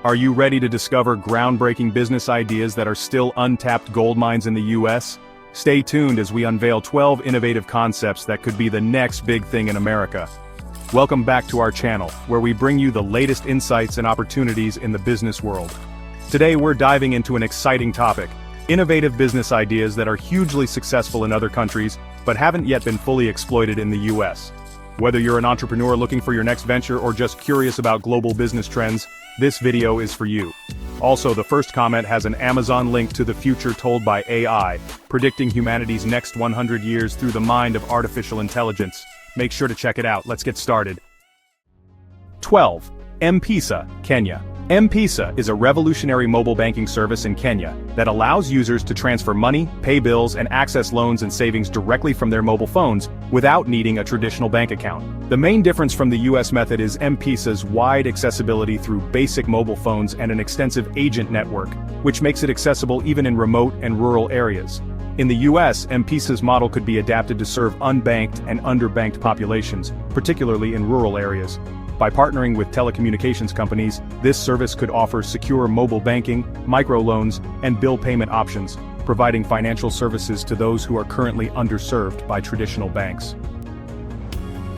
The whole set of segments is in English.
Are you ready to discover groundbreaking business ideas that are still untapped gold mines in the US? Stay tuned as we unveil 12 innovative concepts that could be the next big thing in America. Welcome back to our channel, where we bring you the latest insights and opportunities in the business world. Today we're diving into an exciting topic: innovative business ideas that are hugely successful in other countries, but haven't yet been fully exploited in the US. Whether you're an entrepreneur looking for your next venture or just curious about global business trends, this video is for you. Also, the first comment has an Amazon link to the future told by AI, predicting humanity's next 100 years through the mind of artificial intelligence. Make sure to check it out. Let's get started. 12. M-Pesa, Kenya. M-Pesa is a revolutionary mobile banking service in Kenya that allows users to transfer money, pay bills, and access loans and savings directly from their mobile phones without needing a traditional bank account. The main difference from the US method is M-Pesa's wide accessibility through basic mobile phones and an extensive agent network, which makes it accessible even in remote and rural areas. In the US, M-Pesa's model could be adapted to serve unbanked and underbanked populations, particularly in rural areas. By partnering with telecommunications companies, this service could offer secure mobile banking, microloans, and bill payment options, providing financial services to those who are currently underserved by traditional banks.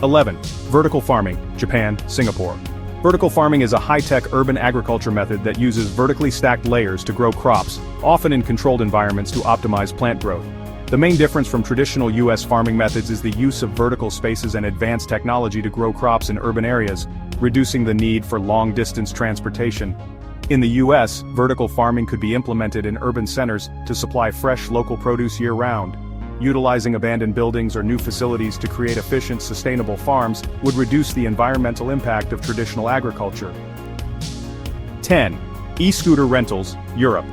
11. Vertical farming, Japan, Singapore. Vertical farming is a high-tech urban agriculture method that uses vertically stacked layers to grow crops, often in controlled environments to optimize plant growth. The main difference from traditional US farming methods is the use of vertical spaces and advanced technology to grow crops in urban areas, reducing the need for long-distance transportation. In the US, vertical farming could be implemented in urban centers to supply fresh local produce year-round. Utilizing abandoned buildings or new facilities to create efficient, sustainable farms would reduce the environmental impact of traditional agriculture. 10. E-scooter rentals, Europe.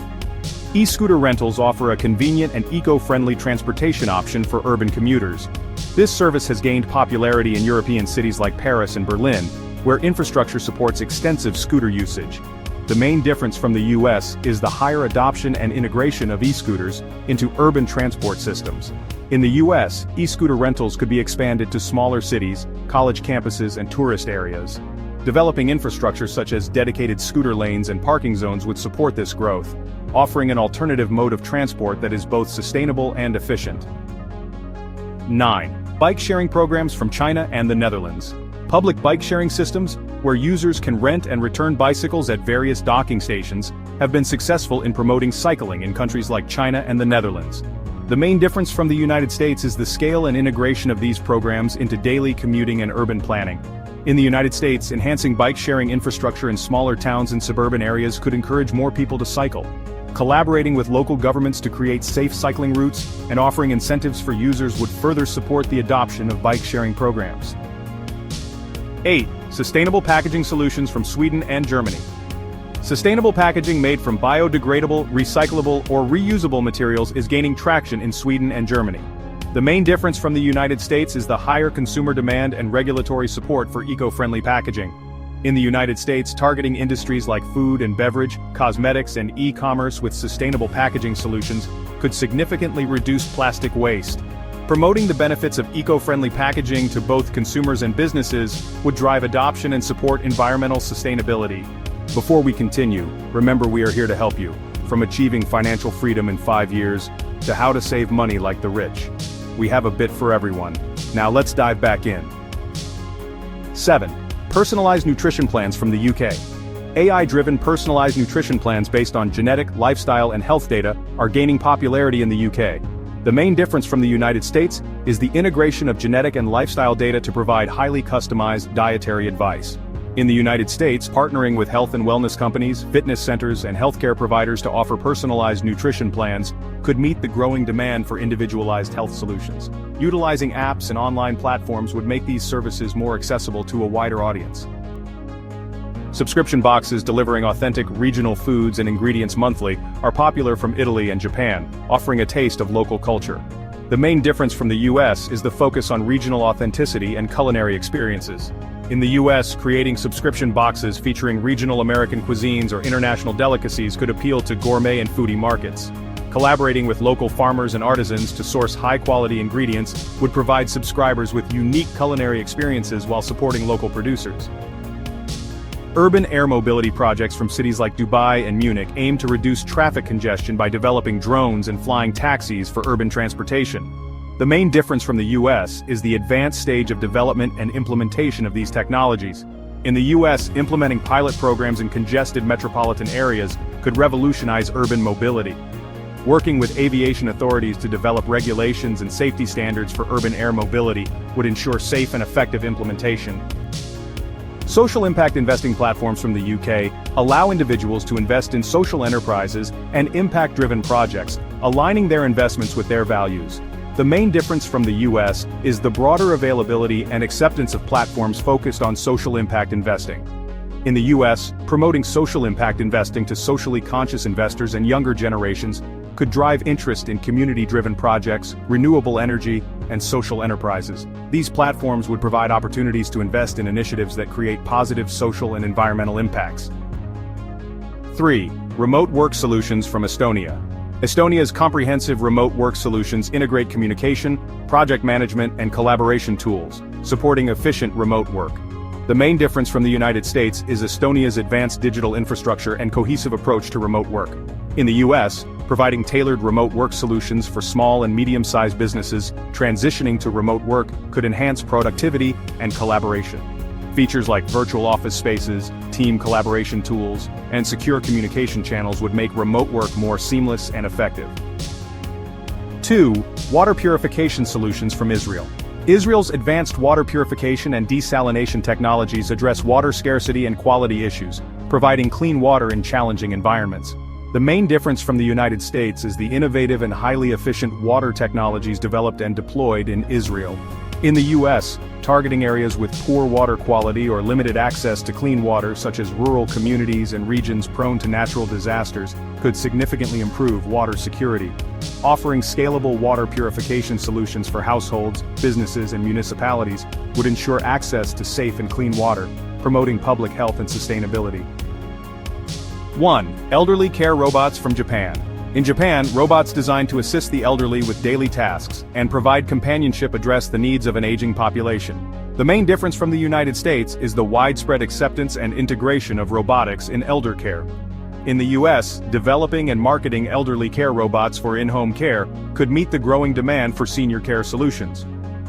E-scooter rentals offer a convenient and eco-friendly transportation option for urban commuters. This service has gained popularity in European cities like Paris and Berlin, where infrastructure supports extensive scooter usage. The main difference from the US is the higher adoption and integration of e-scooters into urban transport systems. In the US, e-scooter rentals could be expanded to smaller cities, college campuses, and tourist areas. Developing infrastructure such as dedicated scooter lanes and parking zones would support this growth, offering an alternative mode of transport that is both sustainable and efficient. 9. Bike-sharing programs from China and the Netherlands. Public bike-sharing systems, where users can rent and return bicycles at various docking stations, have been successful in promoting cycling in countries like China and the Netherlands. The main difference from the United States is the scale and integration of these programs into daily commuting and urban planning. In the United States, enhancing bike-sharing infrastructure in smaller towns and suburban areas could encourage more people to cycle. Collaborating with local governments to create safe cycling routes and offering incentives for users would further support the adoption of bike-sharing programs. 8. Sustainable packaging solutions from Sweden and Germany. Sustainable packaging made from biodegradable, recyclable, or reusable materials is gaining traction in Sweden and Germany. The main difference from the United States is the higher consumer demand and regulatory support for eco-friendly packaging. In the United States, targeting industries like food and beverage, cosmetics, and e-commerce with sustainable packaging solutions could significantly reduce plastic waste. Promoting the benefits of eco-friendly packaging to both consumers and businesses would drive adoption and support environmental sustainability. Before we continue, remember we are here to help you, from achieving financial freedom in 5 years to how to save money like the rich. We have a bit for everyone. Now let's dive back in. 7. Personalized nutrition plans from the UK. AI-driven personalized nutrition plans based on genetic, lifestyle, and health data are gaining popularity in the UK. The main difference from the United States is the integration of genetic and lifestyle data to provide highly customized dietary advice. In the United States, partnering with health and wellness companies, fitness centers, and healthcare providers to offer personalized nutrition plans could meet the growing demand for individualized health solutions. Utilizing apps and online platforms would make these services more accessible to a wider audience. Subscription boxes delivering authentic regional foods and ingredients monthly are popular from Italy and Japan, offering a taste of local culture. The main difference from the US is the focus on regional authenticity and culinary experiences. In the US, creating subscription boxes featuring regional American cuisines or international delicacies could appeal to gourmet and foodie markets. Collaborating with local farmers and artisans to source high-quality ingredients would provide subscribers with unique culinary experiences while supporting local producers. Urban air mobility projects from cities like Dubai and Munich aim to reduce traffic congestion by developing drones and flying taxis for urban transportation. The main difference from the US is the advanced stage of development and implementation of these technologies. In the US, implementing pilot programs in congested metropolitan areas could revolutionize urban mobility. Working with aviation authorities to develop regulations and safety standards for urban air mobility would ensure safe and effective implementation. Social impact investing platforms from the UK allow individuals to invest in social enterprises and impact-driven projects, aligning their investments with their values. The main difference from the US is the broader availability and acceptance of platforms focused on social impact investing. In the US, promoting social impact investing to socially conscious investors and younger generations could drive interest in community-driven projects, renewable energy, and social enterprises. These platforms would provide opportunities to invest in initiatives that create positive social and environmental impacts. 3. Remote work solutions from Estonia. Estonia's comprehensive remote work solutions integrate communication, project management, and collaboration tools, supporting efficient remote work. The main difference from the United States is Estonia's advanced digital infrastructure and cohesive approach to remote work. In the US, providing tailored remote work solutions for small and medium-sized businesses transitioning to remote work could enhance productivity and collaboration. Features like virtual office spaces, team collaboration tools, and secure communication channels would make remote work more seamless and effective. 2. Water purification solutions from Israel. Israel's advanced water purification and desalination technologies address water scarcity and quality issues, providing clean water in challenging environments. The main difference from the United States is the innovative and highly efficient water technologies developed and deployed in Israel. In the US, targeting areas with poor water quality or limited access to clean water, such as rural communities and regions prone to natural disasters, could significantly improve water security. Offering scalable water purification solutions for households, businesses, and municipalities would ensure access to safe and clean water, promoting public health and sustainability. 1. Elderly care robots from Japan. In Japan, robots designed to assist the elderly with daily tasks and provide companionship address the needs of an aging population. The main difference from the United States is the widespread acceptance and integration of robotics in elder care. In the US, developing and marketing elderly care robots for in-home care could meet the growing demand for senior care solutions.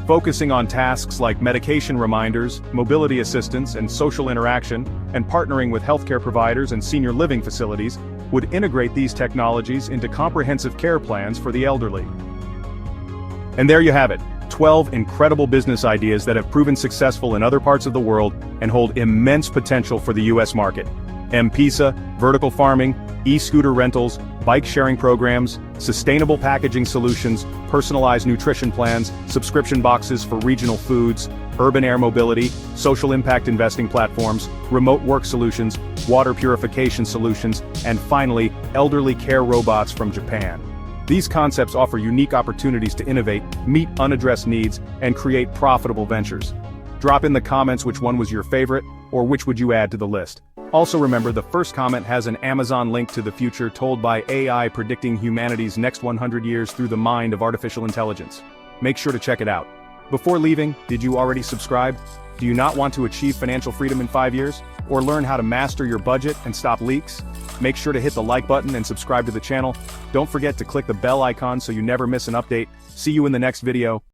Focusing on tasks like medication reminders, mobility assistance, and social interaction, and partnering with healthcare providers and senior living facilities, would integrate these technologies into comprehensive care plans for the elderly. And there you have it, 12 incredible business ideas that have proven successful in other parts of the world and hold immense potential for the US market. M-Pesa, vertical farming, e-scooter rentals, bike sharing programs, sustainable packaging solutions, personalized nutrition plans, subscription boxes for regional foods, urban air mobility, social impact investing platforms, remote work solutions, water purification solutions, and finally, elderly care robots from Japan. These concepts offer unique opportunities to innovate, meet unaddressed needs, and create profitable ventures. Drop in the comments which one was your favorite, or which would you add to the list. Also remember, the first comment has an Amazon link to the future told by AI predicting humanity's next 100 years through the mind of artificial intelligence. Make sure to check it out. Before leaving, did you already subscribe? Do you not want to achieve financial freedom in 5 years? Or learn how to master your budget and stop leaks? Make sure to hit the like button and subscribe to the channel. Don't forget to click the bell icon so you never miss an update. See you in the next video.